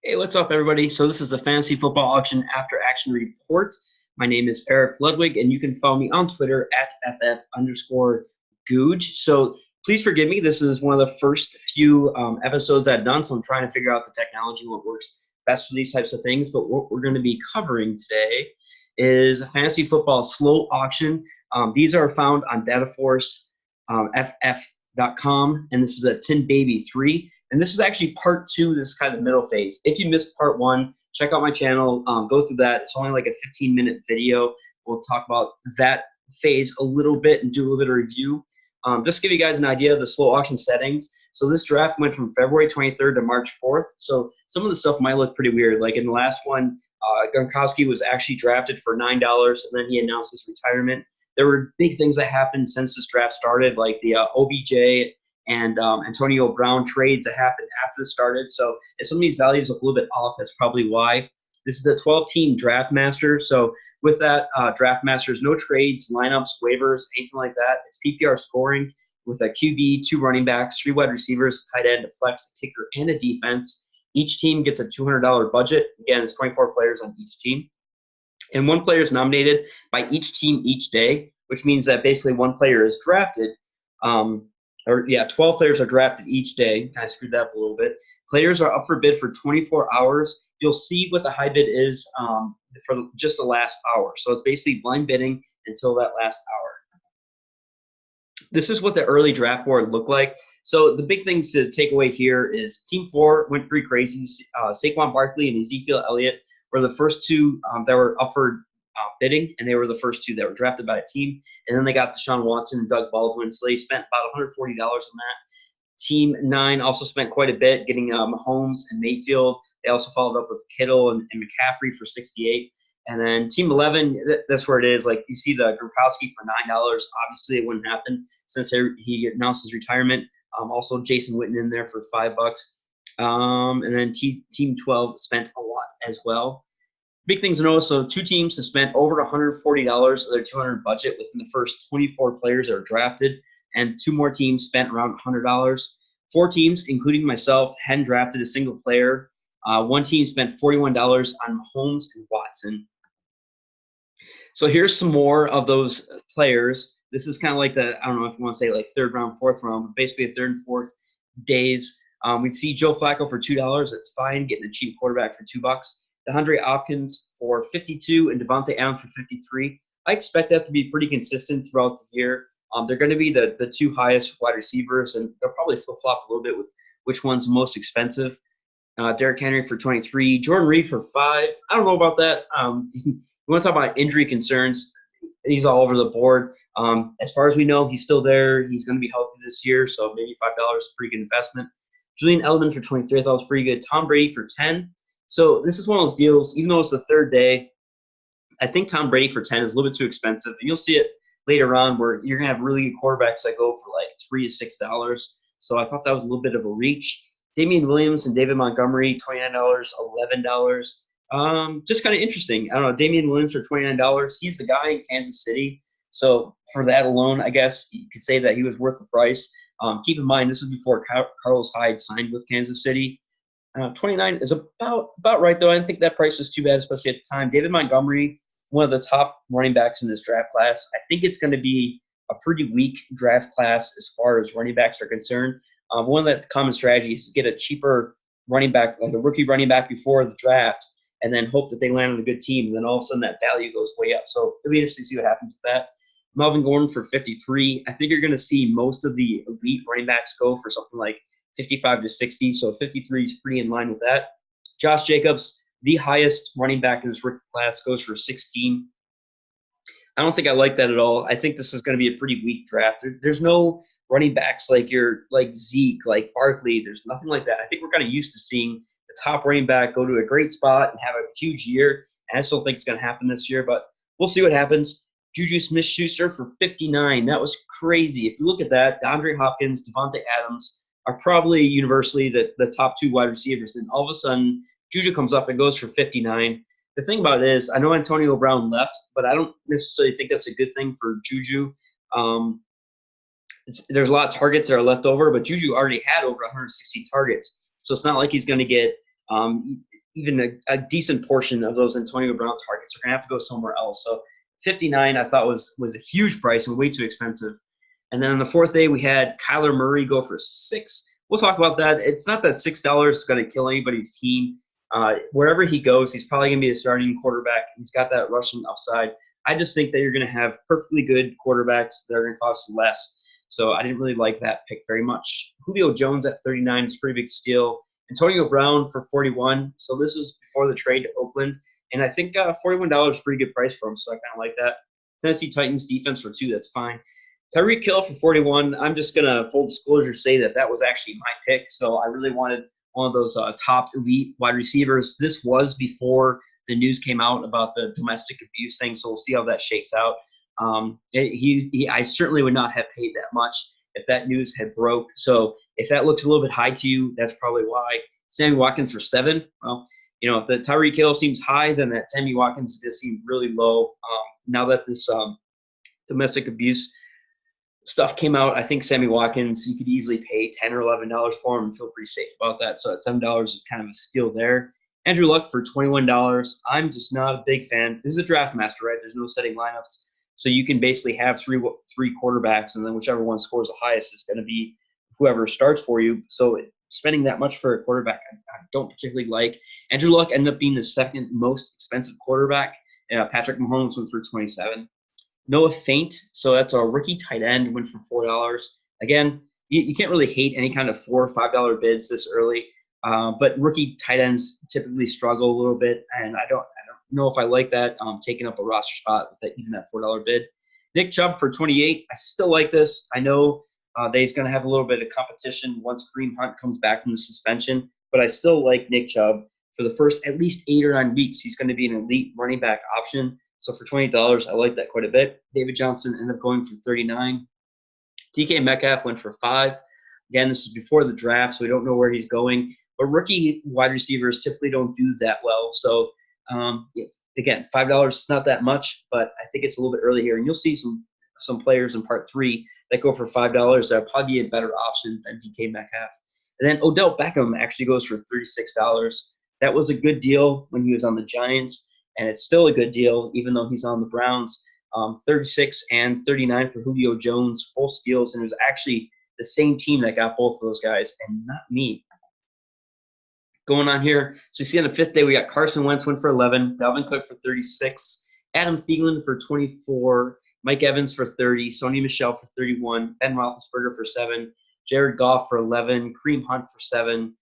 Hey, what's up, everybody? So this is the Fantasy Football Auction After Action Report. My name is Eric Ludwig, and you can follow me on Twitter at @FF_Googe. So please forgive me. This is one of the first few episodes I've done, so I'm trying to figure out the technology, what works best for these types of things. But what we're going to be covering today is a fantasy football slow auction. These are found on dataforce.ff.com, and this is a Tin Baby 3. And this is actually part two. This is kind of the middle phase. If you missed part one, check out my channel. Go through that. It's only like a 15-minute video. We'll talk about that phase a little bit and do a little bit of review. Just to give you guys an idea of the slow auction settings. So this draft went from February 23rd to March 4th. So some of the stuff might look pretty weird. Like in the last one, Gronkowski was actually drafted for $9, and then he announced his retirement. There were big things that happened since this draft started, like the OBJ and Antonio Brown trades that happened after this started. So if some of these values look a little bit off, that's probably why. This is a 12-team draft master. So with that draft master, there's no trades, lineups, waivers, anything like that. It's PPR scoring with a QB, 2 running backs, 3 wide receivers, a tight end, a flex, a kicker, and a defense. Each team gets a $200 budget. Again, it's 24 players on each team. And one player is nominated by each team each day, which means that basically one player is drafted. 12 players are drafted each day. Kind of screwed that up a little bit. Players are up for bid for 24 hours. You'll see what the high bid is for just the last hour. So it's basically blind bidding until that last hour. This is what the early draft board looked like. So the big things to take away here is Team 4 went pretty crazy. Saquon Barkley and Ezekiel Elliott were the first two that were up for bidding, and they were the first two that were drafted by a team. And then they got Deshaun Watson and Doug Baldwin, so they spent about $140 on that. Team 9 also spent quite a bit getting Mahomes and Mayfield. They also followed up with Kittle and McCaffrey for $68. And then Team 11, that's where it is. Like you see the Gronkowski for $9. Obviously, it wouldn't happen since he announced his retirement. Also, Jason Witten in there for $5. And then Team 12 spent a lot as well. Big things to know, so 2 teams have spent over $140 of their $200 budget within the first 24 players that are drafted, and 2 more teams spent around $100. 4 teams, including myself, hadn't drafted a single player. 1 team spent $41 on Mahomes and Watson. So here's some more of those players. This is kind of like I don't know if you want to say like 3rd round, 4th round, but basically 3rd and 4th days. We see Joe Flacco for $2. That's fine, getting a cheap quarterback for $2. DeAndre Hopkins for $52 and Devontae Adams for $53. I expect that to be pretty consistent throughout the year. They're going to be the 2 highest wide receivers, and they'll probably flip-flop a little bit with which one's most expensive. Derrick Henry for $23. Jordan Reed for $5. I don't know about that. You want to talk about injury concerns, he's all over the board. As far as we know, he's still there. He's going to be healthy this year, so maybe $5 is a pretty good investment. Julian Edelman for $23. I thought was pretty good. Tom Brady for $10. So this is one of those deals, even though it's the 3rd day, I think Tom Brady for $10 is a little bit too expensive. And you'll see it later on where you're going to have really good quarterbacks that go for like $3 to $6. So I thought that was a little bit of a reach. Damian Williams and David Montgomery, $29, $11. Just kind of interesting. I don't know, Damian Williams for $29. He's the guy in Kansas City. So for that alone, I guess you could say that he was worth the price. Keep in mind, this is before Carlos Hyde signed with Kansas City. 29 is about right, though. I didn't think that price was too bad, especially at the time. David Montgomery, one of the top running backs in this draft class. I think it's going to be a pretty weak draft class as far as running backs are concerned. One of the common strategies is to get a cheaper running back, like a rookie running back before the draft, and then hope that they land on a good team. And then all of a sudden that value goes way up. So it'll be interesting to see what happens to that. Melvin Gordon for $53. I think you're going to see most of the elite running backs go for something like 55 to 60, so 53 is pretty in line with that. Josh Jacobs, the highest running back in this rookie class, goes for 16. I don't think I like that at all. I think this is going to be a pretty weak draft. There's no running backs like Zeke, like Barkley. There's nothing like that. I think we're kind of used to seeing the top running back go to a great spot and have a huge year. And I still think it's going to happen this year, but we'll see what happens. Juju Smith-Schuster for $59. That was crazy. If you look at that, DeAndre Hopkins, Devontae Adams are probably universally the top 2 wide receivers. And all of a sudden, Juju comes up and goes for $59. The thing about it is, I know Antonio Brown left, but I don't necessarily think that's a good thing for Juju. There's a lot of targets that are left over, but Juju already had over 160 targets. So it's not like he's going to get even a decent portion of those Antonio Brown targets are going to have to go somewhere else. So 59 I thought was a huge price and way too expensive. And then on the fourth day, we had Kyler Murray go for 6. We'll talk about that. It's not that $6 is going to kill anybody's team. Wherever he goes, he's probably going to be a starting quarterback. He's got that rushing upside. I just think that you're going to have perfectly good quarterbacks that are going to cost less. So I didn't really like that pick very much. Julio Jones at 39 is a pretty big steal. Antonio Brown for 41. So this is before the trade to Oakland. And I think $41 is a pretty good price for him, so I kind of like that. Tennessee Titans defense for 2, that's fine. Tyreek Hill for 41. I'm just going to, full disclosure, say that was actually my pick. So I really wanted one of those top elite wide receivers. This was before the news came out about the domestic abuse thing, so we'll see how that shakes out. I certainly would not have paid that much if that news had broke. So if that looks a little bit high to you, that's probably why. Sammy Watkins for 7. Well, if the Tyreek Hill seems high, then that Sammy Watkins just seemed really low. Now that this domestic abuse stuff came out, I think Sammy Watkins, you could easily pay $10 or $11 for him and feel pretty safe about that. So at $7 is kind of a steal there. Andrew Luck for $21. I'm just not a big fan. This is a draft master, right? There's no setting lineups. So you can basically have three quarterbacks, and then whichever one scores the highest is going to be whoever starts for you. So spending that much for a quarterback, I don't particularly like. Andrew Luck ended up being the second most expensive quarterback. Patrick Mahomes went for 27. Noah Fant, so that's a rookie tight end, went for $4. Again, you can't really hate any kind of $4 or $5 bids this early, but rookie tight ends typically struggle a little bit, and I don't know if I like that taking up a roster spot with even that $4 bid. Nick Chubb for 28. I still like this. I know that he's going to have a little bit of competition once Kareem Hunt comes back from the suspension, but I still like Nick Chubb. For the first at least 8 or 9 weeks, he's going to be an elite running back option. So for $28, I like that quite a bit. David Johnson ended up going for 39. DK Metcalf went for 5. Again, this is before the draft, so we don't know where he's going. But rookie wide receivers typically don't do that well. So, again, $5 is not that much, but I think it's a little bit early here. And you'll see some players in part 3 that go for $5. That'll probably be a better option than DK Metcalf. And then Odell Beckham actually goes for $36. That was a good deal when he was on the Giants. And it's still a good deal, even though he's on the Browns. 36 and 39 for Julio Jones, both steals, and it was actually the same team that got both of those guys, and not me. Going on here, so you see on the 5th day, we got Carson Wentz went for 11, Dalvin Cook for 36, Adam Thielen for 24, Mike Evans for 30, Sony Michel for 31, Ben Roethlisberger for 7, Jared Goff for 11, Kareem Hunt for 7,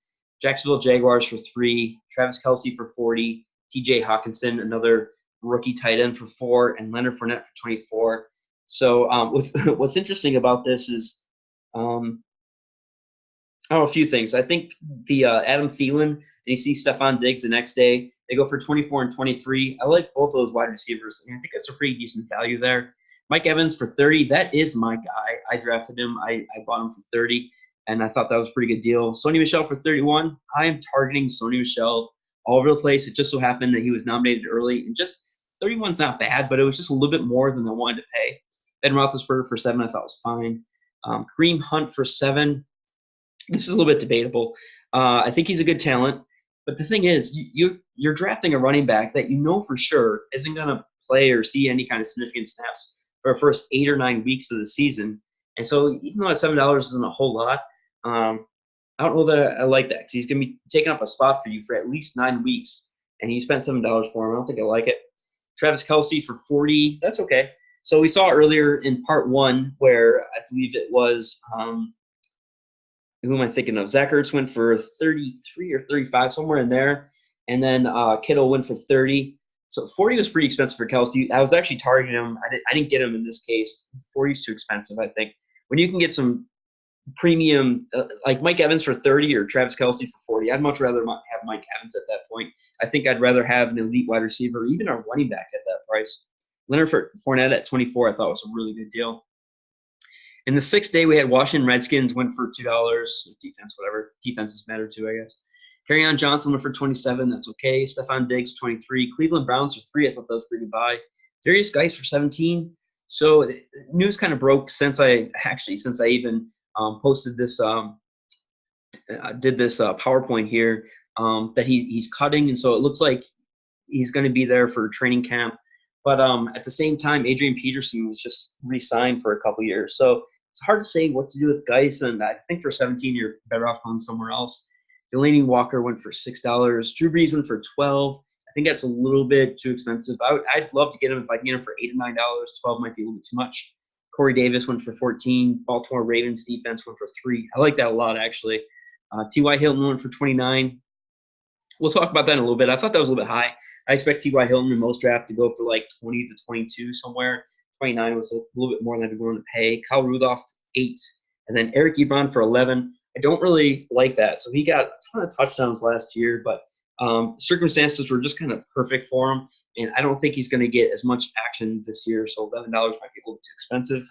Jacksonville Jaguars for 3, Travis Kelce for 40, TJ Hawkinson, another rookie tight end for 4, and Leonard Fournette for 24. So what's interesting about this is, a few things. I think the Adam Thielen, and you see Stephon Diggs the next day, they go for 24 and 23. I like both of those wide receivers, and I think that's a pretty decent value there. Mike Evans for 30, that is my guy. I drafted him. I bought him for 30, and I thought that was a pretty good deal. Sony Michel for 31. I am targeting Sony Michel all over the place. It just so happened that he was nominated early, and just 31's not bad, but it was just a little bit more than I wanted to pay. Ben Roethlisberger for 7, I thought was fine. Kareem Hunt for 7. This is a little bit debatable. I think he's a good talent, but the thing is, you're drafting a running back that you know for sure isn't going to play or see any kind of significant snaps for the first 8 or 9 weeks of the season. And so even though that $7 isn't a whole lot, I don't know that I like that because he's going to be taking up a spot for you for at least 9 weeks, and you spent $7 for him. I don't think I like it. Travis Kelce for 40. That's okay. So we saw earlier in part 1 where I believe it was who am I thinking of? Zach Ertz went for 33 or 35, somewhere in there, and then Kittle went for 30. So 40 was pretty expensive for Kelce. I was actually targeting him. I didn't get him in this case. 40 is too expensive, I think. When you can get some premium, like Mike Evans for 30 or Travis Kelce for 40, I'd much rather have Mike Evans at that point. I think I'd rather have an elite wide receiver or even a running back at that price. Leonard Fournette at 24, I thought was a really good deal. In the 6th day, we had Washington Redskins went for $2. Defense, whatever. Defenses matter too, I guess. Kerryon Johnson went for 27. That's okay. Stephon Diggs, 23. Cleveland Browns for 3. I thought that was pretty good buy. Darius Geis for 17. So news kind of broke since I even posted this, did this PowerPoint here. that he's cutting, and so it looks like he's going to be there for training camp. But at the same time, Adrian Peterson was just re-signed for a couple years, so it's hard to say what to do with Geis. And I think for 17, you're better off going somewhere else. Delaney Walker went for $6. Drew Brees went for 12. I think that's a little bit too expensive. I'd love to get him if I can get him for $8 or $9. 12 might be a little bit too much. Corey Davis went for 14. Baltimore Ravens defense went for 3. I like that a lot, actually. T.Y. Hilton went for 29. We'll talk about that in a little bit. I thought that was a little bit high. I expect T.Y. Hilton in most draft to go for like 20 to 22 somewhere. 29 was a little bit more than I'd be willing to pay. Kyle Rudolph, 8. And then Eric Ebron for 11. I don't really like that. So he got a ton of touchdowns last year, but circumstances were just kind of perfect for him. And I don't think he's going to get as much action this year. So $11 might be a little too expensive.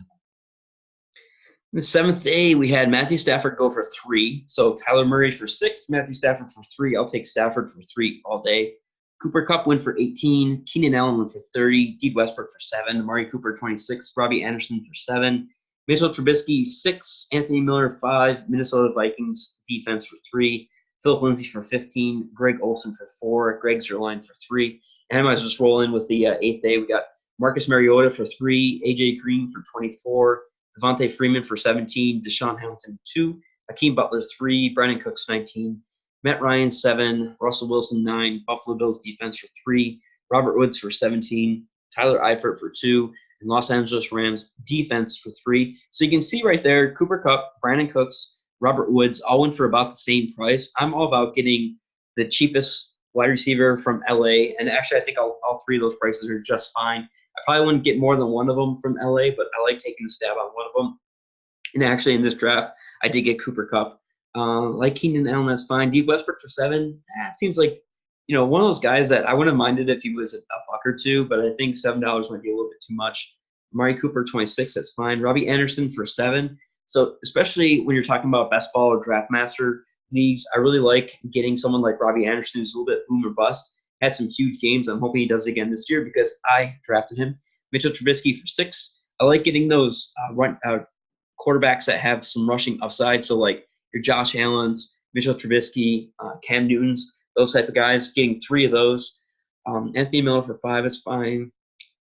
In the 7th day, we had Matthew Stafford go for 3. So Kyler Murray for 6, Matthew Stafford for 3. I'll take Stafford for 3 all day. Cooper Kupp went for 18. Keenan Allen went for 30. Dede Westbrook for 7. Amari Cooper, 26. Robbie Anderson for 7. Mitchell Trubisky, 6. Anthony Miller, 5. Minnesota Vikings defense for 3. Philip Lindsay for 15. Greg Olsen for 4. Greg Zuerlein for 3. And I might just roll in with the 8th day. We got Marcus Mariota for 3. A.J. Green for 24. Devontae Freeman for 17. Deshaun Hamilton, 2. Hakeem Butler, 3. Brandon Cooks, 19. Matt Ryan, 7. Russell Wilson, 9. Buffalo Bills defense for 3. Robert Woods for 17. Tyler Eifert for 2. And Los Angeles Rams defense for 3. So you can see right there, Cooper Kupp, Brandon Cooks, Robert Woods all went for about the same price. I'm all about getting the cheapest wide receiver from LA. And actually, I think all 3 of those prices are just fine. I probably wouldn't get more than one of them from LA, but I like taking a stab on one of them. And actually, in this draft, I did get Cooper Kupp. Like Keenan Allen, that's fine. Dede Westbrook for 7. Seems like, one of those guys that I wouldn't have minded if he was a buck or two, but I think $7 might be a little bit too much. Amari Cooper, 26, that's fine. Robbie Anderson for 7. So especially when you're talking about best ball or draft master leagues, I really like getting someone like Robbie Anderson who's a little bit boom or bust. Had some huge games. I'm hoping he does it again this year because I drafted him. Mitchell Trubisky for 6. I like getting those quarterbacks that have some rushing upside. So like your Josh Allen's, Mitchell Trubisky, Cam Newton's, those type of guys. Getting 3 of those. Anthony Miller for 5 is fine.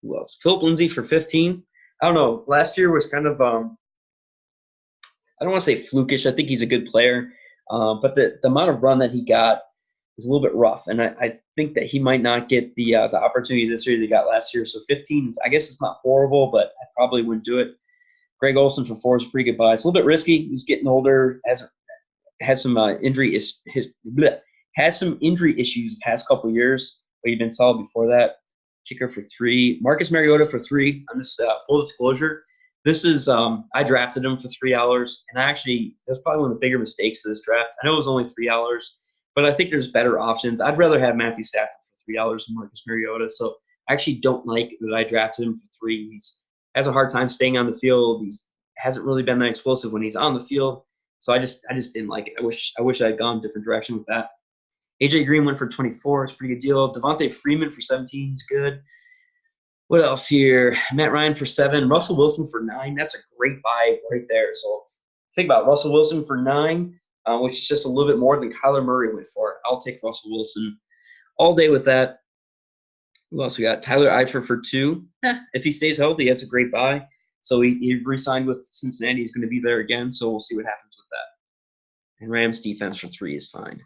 Who else? Philip Lindsay for 15. I don't know. Last year was kind of I don't want to say flukish. I think he's a good player, but the amount of run that he got is a little bit rough, and I think that he might not get the opportunity this year that he got last year. So 15, I guess it's not horrible, but I probably wouldn't do it. Greg Olsen for 4 is a pretty good buy. It's a little bit risky. He's getting older, has some injury issues the past couple of years, but he's been solid before that. Kicker for 3. Marcus Mariota for 3. I'm just full disclosure. This is I drafted him for $3, and that's probably one of the bigger mistakes of this draft. I know it was only $3, but I think there's better options. I'd rather have Matthew Stafford for $3 than Marcus Mariota. So I actually don't like that I drafted him for 3. He has a hard time staying on the field. He hasn't really been that explosive when he's on the field. So I just didn't like it. I wish I had gone a different direction with that. A.J. Green went for 24. It's a pretty good deal. Devontae Freeman for 17 is good. What else here? Matt Ryan for 7. Russell Wilson for 9. That's a great buy right there. So think about Russell Wilson for 9, which is just a little bit more than Kyler Murray went for. I'll take Russell Wilson all day with that. Who else we got? Tyler Eifert for 2. If he stays healthy, that's a great buy. So he re-signed with Cincinnati. He's going to be there again, so we'll see what happens with that. And Rams defense for 3 is fine.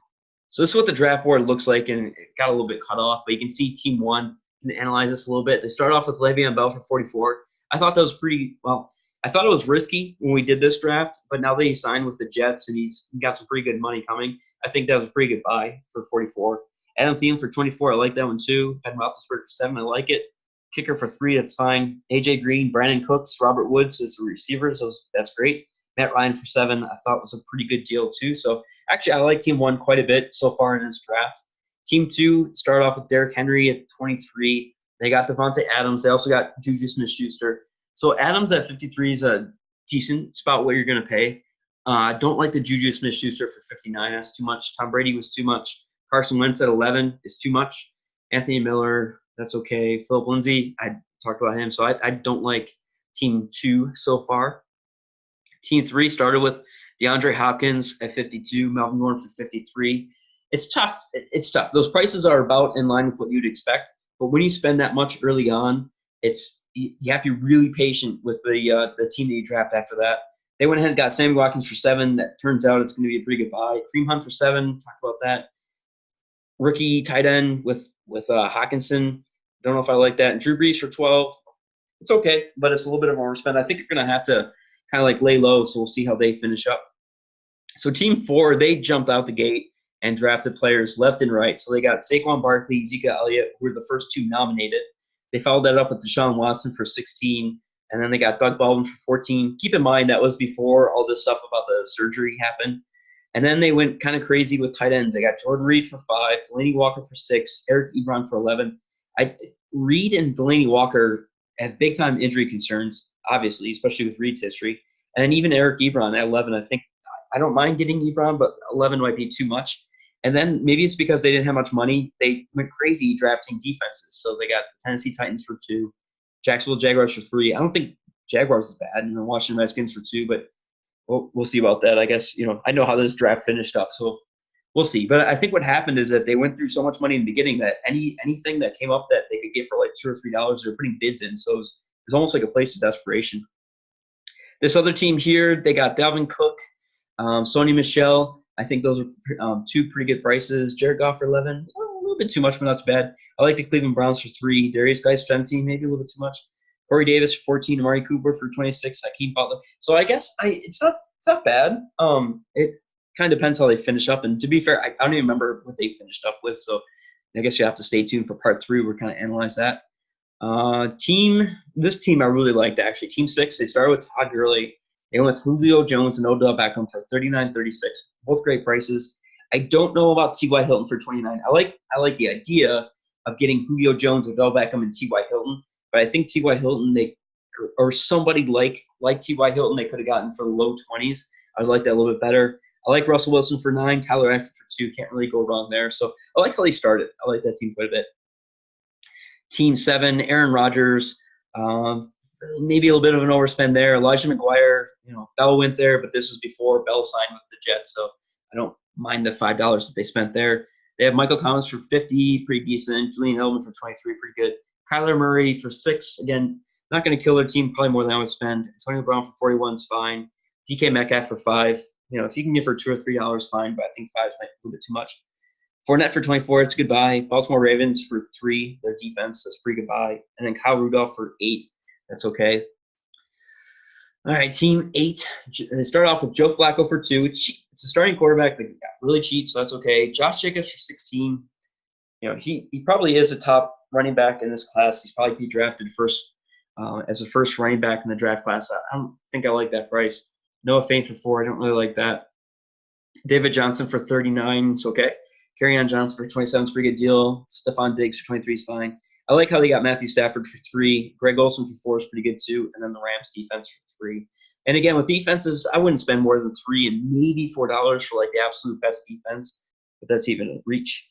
So this is what the draft board looks like, and it got a little bit cut off, but you can see Team 1. Can analyze this a little bit. They start off with Le'Veon Bell for 44. I thought that was I thought it was risky when we did this draft, but now that he signed with the Jets and he's got some pretty good money coming, I think that was a pretty good buy for 44. Adam Thielen for 24. I like that one too. Ben Roethlisberger for 7. I like it. Kicker for 3. That's fine. A.J. Green, Brandon Cooks, Robert Woods as the receivers. That's great. Matt Ryan for 7. I thought was a pretty good deal too. So actually, I like Team 1 quite a bit so far in this draft. Team 2 started off with Derrick Henry at 23. They got Devontae Adams. They also got Juju Smith-Schuster. So Adams at 53 is a decent spot what you're going to pay. I don't like the Juju Smith-Schuster for 59. That's too much. Tom Brady was too much. Carson Wentz at 11 is too much. Anthony Miller, that's okay. Philip Lindsay, I talked about him. So I don't like Team 2 so far. Team 3 started with DeAndre Hopkins at 52. Melvin Gordon for 53. It's tough. It's tough. Those prices are about in line with what you'd expect, but when you spend that much early on, you have to be really patient with the team that you draft after that. They went ahead and got Sammy Watkins for 7. That turns out it's going to be a pretty good buy. Kareem Hunt for 7. Talk about that. Rookie tight end with Hawkinson. Don't know if I like that. And Drew Brees for 12. It's okay, but it's a little bit of an overspend. I think you're going to have to kind of like lay low, so we'll see how they finish up. So team 4, they jumped out the gate and drafted players left and right. So they got Saquon Barkley, Zeke Elliott, who were the first 2 nominated. They followed that up with Deshaun Watson for 16, and then they got Doug Baldwin for 14. Keep in mind that was before all this stuff about the surgery happened. And then they went kind of crazy with tight ends. They got Jordan Reed for 5, Delaney Walker for 6, Eric Ebron for 11. Reed and Delaney Walker have big-time injury concerns, obviously, especially with Reed's history. And then even Eric Ebron at 11, I don't mind getting Ebron, but 11 might be too much. And then maybe it's because they didn't have much money. They went crazy drafting defenses. So they got Tennessee Titans for 2, Jacksonville Jaguars for 3. I don't think Jaguars is bad, and Washington Redskins for 2, but we'll see about that. I guess, I know how this draft finished up, so we'll see. But I think what happened is that they went through so much money in the beginning that anything that came up that they could get for like $2 or $3, they're putting bids in. So it was almost like a place of desperation. This other team here, they got Dalvin Cook, Sony Michel. I think those are 2 pretty good prices. Jared Goff for 11, a little bit too much, but not too bad. I like the Cleveland Browns for 3. Darius Guice for 17, maybe a little bit too much. Corey Davis for 14, Amari Cooper for 26, Hakeem Butler. So I guess it's not bad. It kind of depends how they finish up. And to be fair, I don't even remember what they finished up with. So I guess you have to stay tuned for part 3. We're kind of analyze that. This team I really liked, actually. Team 6, they started with Todd Gurley. They went with Julio Jones and Odell Beckham for 39, 36. Both great prices. I don't know about T.Y. Hilton for 29. I like the idea of getting Julio Jones, Odell Beckham, and T.Y. Hilton. But I think T.Y. Hilton, or somebody like T.Y. Hilton, they could have gotten for the low 20s. I would like that a little bit better. I like Russell Wilson for 9, Tyler Eifert for 2. Can't really go wrong there. So I like how they started. I like that team quite a bit. Team 7, Aaron Rodgers. Maybe a little bit of an overspend there. Elijah McGuire, Bell went there, but this was before Bell signed with the Jets, so I don't mind the $5 that they spent there. They have Michael Thomas for 50, pretty decent. Julian Edelman for 23, pretty good. Kyler Murray for 6, again, not going to kill their team, probably more than I would spend. Antonio Brown for 41 is fine. DK Metcalf for 5. If you can get for $2 or $3, fine, but I think 5 might be a little bit too much. Fournette for 24, it's a good buy. Baltimore Ravens for 3, their defense, that's a pretty good buy. And then Kyle Rudolph for 8. That's okay. All right, team 8. They start off with Joe Flacco for 2. It's a starting quarterback that got really cheap, so that's okay. Josh Jacobs for 16. He probably is a top running back in this class. He's probably be drafted first as a first running back in the draft class. I don't think I like that price. Noah Fant for 4. I don't really like that. David Johnson for 39. It's okay. Kerryon Johnson for 27 is a pretty good deal. Stephon Diggs for 23 is fine. I like how they got Matthew Stafford for 3. Greg Olsen for 4 is pretty good too. And then the Rams defense for 3. And again, with defenses, I wouldn't spend more than $3 and maybe $4 for like the absolute best defense. But that's even a reach.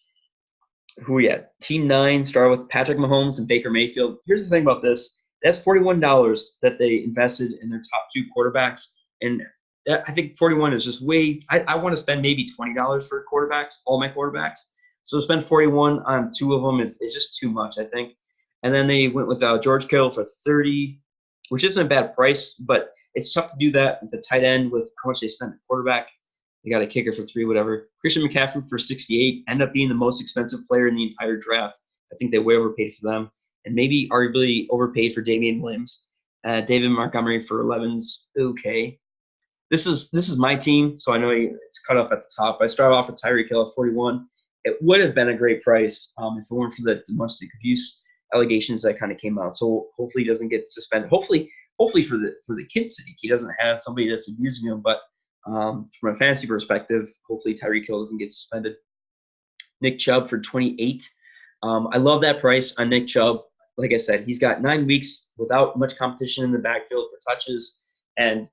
Who we at? Team 9 started with Patrick Mahomes and Baker Mayfield. Here's the thing about this. That's $41 that they invested in their top 2 quarterbacks. And I think 41 is just way – I want to spend maybe $20 for quarterbacks, all my quarterbacks. So to spend 41 on 2 of them is just too much, I think. And then they went with George Kittle for 30, which isn't a bad price, but it's tough to do that with the tight end with how much they spent on quarterback. They got a kicker for 3, whatever. Christian McCaffrey for 68, ended up being the most expensive player in the entire draft. I think they way overpaid for them. And maybe arguably overpaid for Damian Williams. David Montgomery for 11's okay. This is my team, so I know it's cut off at the top. I started off with Tyreek Hill at 41. It would have been a great price if it weren't for the domestic abuse allegations that kind of came out. So hopefully he doesn't get suspended. Hopefully for the kid's sake, he doesn't have somebody that's abusing him. But from a fantasy perspective, hopefully Tyreek Hill doesn't get suspended. Nick Chubb for 28. I love that price on Nick Chubb. Like I said, he's got 9 weeks without much competition in the backfield for touches. And,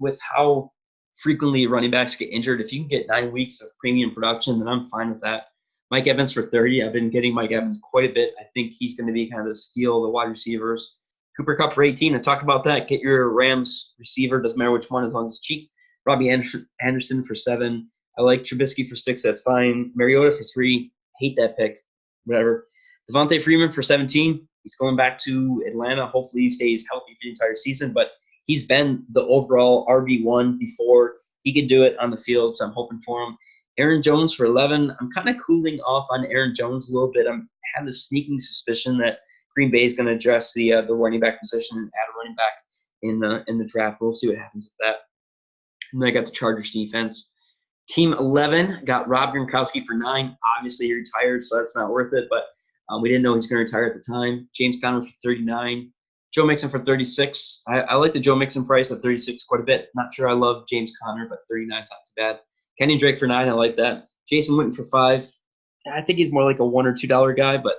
with how frequently running backs get injured, if you can get 9 weeks of premium production, then I'm fine with that. Mike Evans for 30. I've been getting Mike Evans quite a bit. I think he's going to be kind of the steal of the wide receivers. Cooper Kupp for 18. And talk about that. Get your Rams receiver. Doesn't matter which one as long as it's cheap. Robbie Anderson for 7. I like Trubisky for 6. That's fine. Mariota for 3. Hate that pick. Whatever. Devontae Freeman for 17. He's going back to Atlanta. Hopefully he stays healthy for the entire season, but he's been the overall RB1 before. He could do it on the field, so I'm hoping for him. Aaron Jones for 11. I'm kind of cooling off on Aaron Jones a little bit. I have this sneaking suspicion that Green Bay is going to address the running back position and add a running back in the draft. We'll see what happens with that. And then I got the Chargers defense. Team 11 got Rob Gronkowski for 9. Obviously, he retired, so that's not worth it, but we didn't know he was going to retire at the time. James Conner for 39. Joe Mixon for 36. I like the Joe Mixon price at 36 quite a bit. Not sure I love James Conner, but 39 is not too bad. Kenny Drake for 9. I like that. Jason Witten for 5. I think he's more like a $1 or $2 guy, but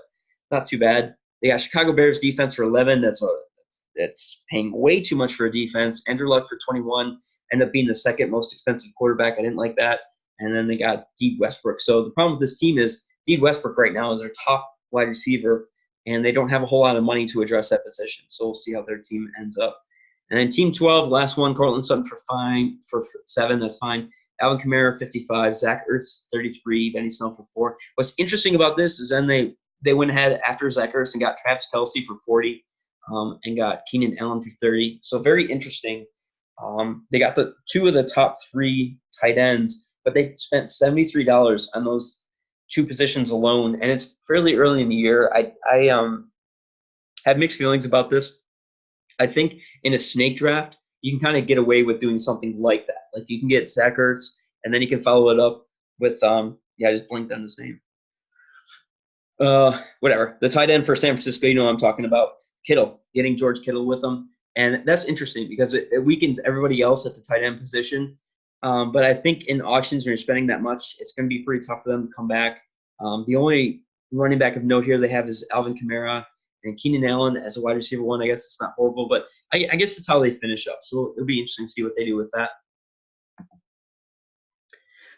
not too bad. They got Chicago Bears defense for 11. That's paying way too much for a defense. Andrew Luck for 21. Ended up being the second most expensive quarterback. I didn't like that. And then they got Dede Westbrook. So the problem with this team is Dede Westbrook right now is their top wide receiver, and they don't have a whole lot of money to address that position. So we'll see how their team ends up. And then team 12, last one, Cortland Sutton for 7. That's fine. Alvin Kamara, 55. Zach Ertz, 33. Benny Snell for 4. What's interesting about this is then they went ahead after Zach Ertz and got Travis Kelce for 40 and got Keenan Allen for 30. So very interesting. They got the 2 of the top 3 tight ends, but they spent $73 on those 2 positions alone, and it's fairly early in the year. I have mixed feelings about this. I think in a snake draft, you can kind of get away with doing something like that. Like you can get Zach Ertz, and then you can follow it up with I just blinked on his name. Whatever. The tight end for San Francisco, you know what I'm talking about. Kittle, getting George Kittle with them. And that's interesting because it weakens everybody else at the tight end position. But I think in auctions, when you're spending that much, it's going to be pretty tough for them to come back. The only running back of note here they have is Alvin Kamara and Keenan Allen as a wide receiver 1. I guess it's not horrible, but I guess it's how they finish up. So it'll be interesting to see what they do with that.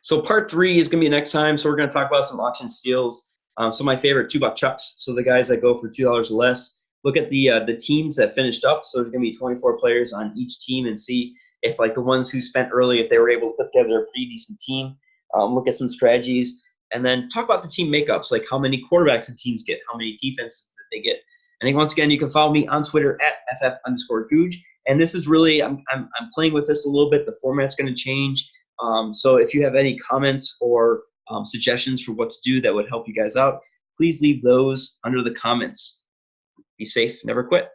So part 3 is going to be next time. So we're going to talk about some auction steals. So my favorite, $2 chucks. So the guys that go for $2 or less. Look at the teams that finished up. So there's going to be 24 players on each team and see if like the ones who spent early, if they were able to put together a pretty decent team. Look at some strategies and then talk about the team makeups, like how many quarterbacks the teams get, how many defenses that they get. And then once again, you can follow me on Twitter at @FF_Googe. And this is really, I'm playing with this a little bit. The format's going to change. So if you have any comments or suggestions for what to do that would help you guys out, please leave those under the comments. Be safe, never quit.